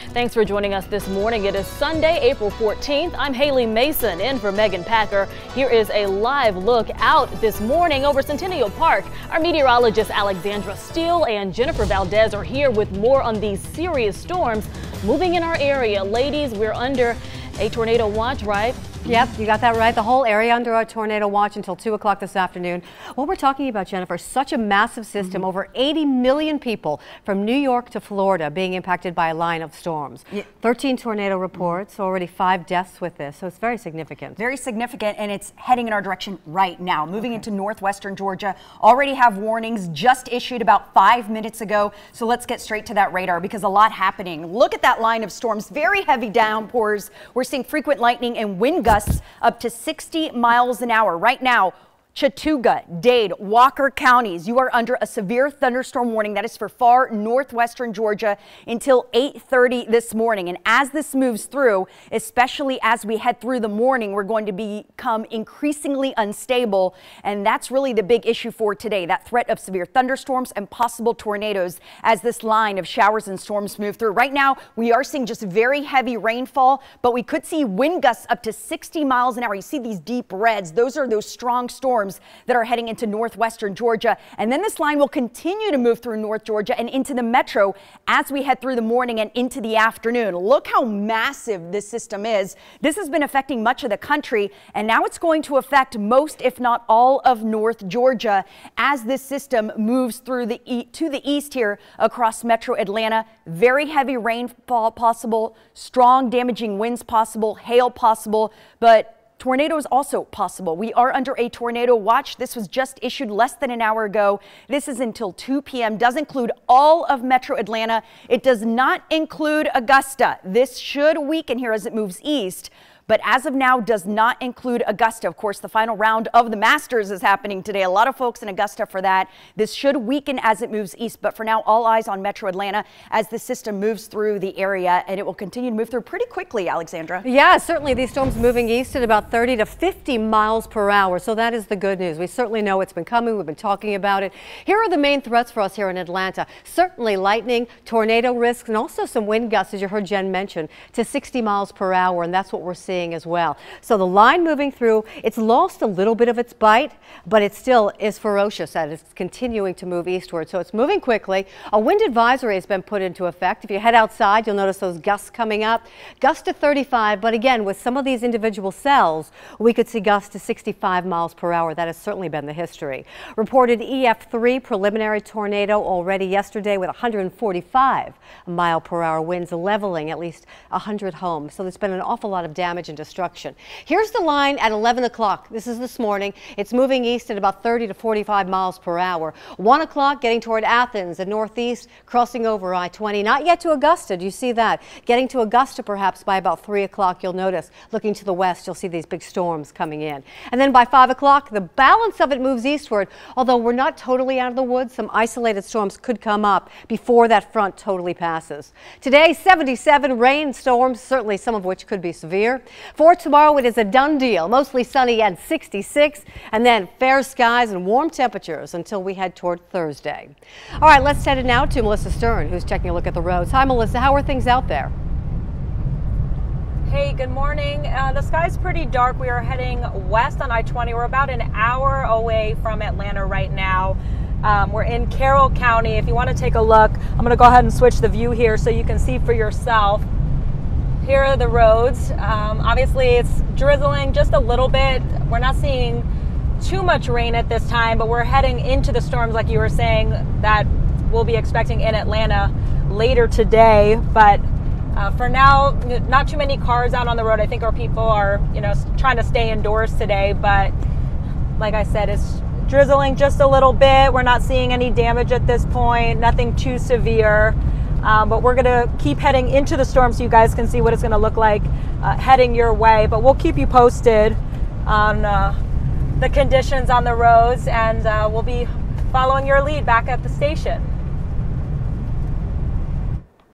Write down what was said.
Thanks for joining us this morning. It is Sunday, April 14th. I'm Haley Mason in for Megan Packer. Here is a live look out this morning over Centennial Park. Our meteorologists Alexandra Steele and Jennifer Valdez are here with more on these serious storms moving in our area. Ladies, we're under a tornado watch, right? Yep, you got that right. The whole area under a tornado watch until 2 o'clock this afternoon. What we're talking about, Jennifer, such a massive system, over 80 million people from New York to Florida being impacted by a line of storms. 13 tornado reports, already 5 deaths with this, so it's very significant. Very significant, and it's heading in our direction right now. Moving into northwestern Georgia, already have warnings just issued about 5 minutes ago. So let's get straight to that radar because a lot happening. Look at that line of storms, very heavy downpours. We're seeing frequent lightning and wind gusts up to 60 miles an hour. Right now, Chattooga, Dade, Walker counties, you are under a severe thunderstorm warning. That is for far northwestern Georgia until 8:30 this morning. And as this moves through, especially as we head through the morning, we're going to become increasingly unstable. And that's really the big issue for today, that threat of severe thunderstorms and possible tornadoes as this line of showers and storms move through. Right now, we are seeing just very heavy rainfall, but we could see wind gusts up to 60 miles an hour. You see these deep reds. Those are those strong storms that are heading into northwestern Georgia. And then this line will continue to move through North Georgia and into the metro as we head through the morning and into the afternoon. Look how massive this system is. This has been affecting much of the country, and now it's going to affect most, if not all, of North Georgia as this system moves through to the east here across metro Atlanta. Very heavy rainfall possible, strong damaging winds possible, hail possible, but tornadoes also possible. We are under a tornado watch. This was just issued less than an hour ago. This is until 2 p.m. Does include all of metro Atlanta. It does not include Augusta. This should weaken here as it moves east, but as of now does not include Augusta. Of course, the final round of the Masters is happening today. A lot of folks in Augusta for that. This should weaken as it moves east, but for now, all eyes on metro Atlanta as the system moves through the area, and it will continue to move through pretty quickly, Alexandra. Yeah, certainly these storms moving east at about 30 to 50 miles per hour. So that is the good news. We certainly know it's been coming. We've been talking about it. Here are the main threats for us here in Atlanta. Certainly lightning, tornado risks, and also some wind gusts, as you heard Jen mention, to 60 miles per hour. And that's what we're seeing as well. So the line moving through, it's lost a little bit of its bite, but it still is ferocious and it's continuing to move eastward. So it's moving quickly. A wind advisory has been put into effect. If you head outside, you'll notice those gusts coming up. Gusts to 35, but again, with some of these individual cells, we could see gusts to 65 miles per hour. That has certainly been the history. Reported EF3 preliminary tornado already yesterday with 145 mile per hour winds, leveling at least 100 homes. So there's been an awful lot of damage and destruction. Here's the line at 11 o'clock. This is this morning. It's moving east at about 30 to 45 miles per hour. 1 o'clock getting toward Athens and northeast, crossing over I-20. Not yet to Augusta. Do you see that? Getting to Augusta perhaps by about 3 o'clock. You'll notice looking to the west, you'll see these big storms coming in. And then by 5 o'clock, the balance of it moves eastward. Although we're not totally out of the woods, some isolated storms could come up before that front totally passes. Today, 77 rain storms, certainly some of which could be severe. For tomorrow, it is a done deal. Mostly sunny and 66, and then fair skies and warm temperatures until we head toward Thursday. All right, let's head now to Melissa Stern, who's taking a look at the roads. Hi, Melissa. How are things out there? Hey, good morning. The sky's pretty dark. We are heading west on I-20. We're about an hour away from Atlanta right now. We're in Carroll County. If you want to take a look, I'm going to go ahead and switch the view here so you can see for yourself. Here are the roads. Obviously, it's drizzling just a little bit. We're not seeing too much rain at this time, but we're heading into the storms, like you were saying, that we'll be expecting in Atlanta later today. But for now, not too many cars out on the road. I think our people are, trying to stay indoors today. But like I said, it's drizzling just a little bit. We're not seeing any damage at this point, nothing too severe. But we're going to keep heading into the storm so you guys can see what it's going to look like heading your way. But we'll keep you posted on the conditions on the roads, and we'll be following your lead back at the station.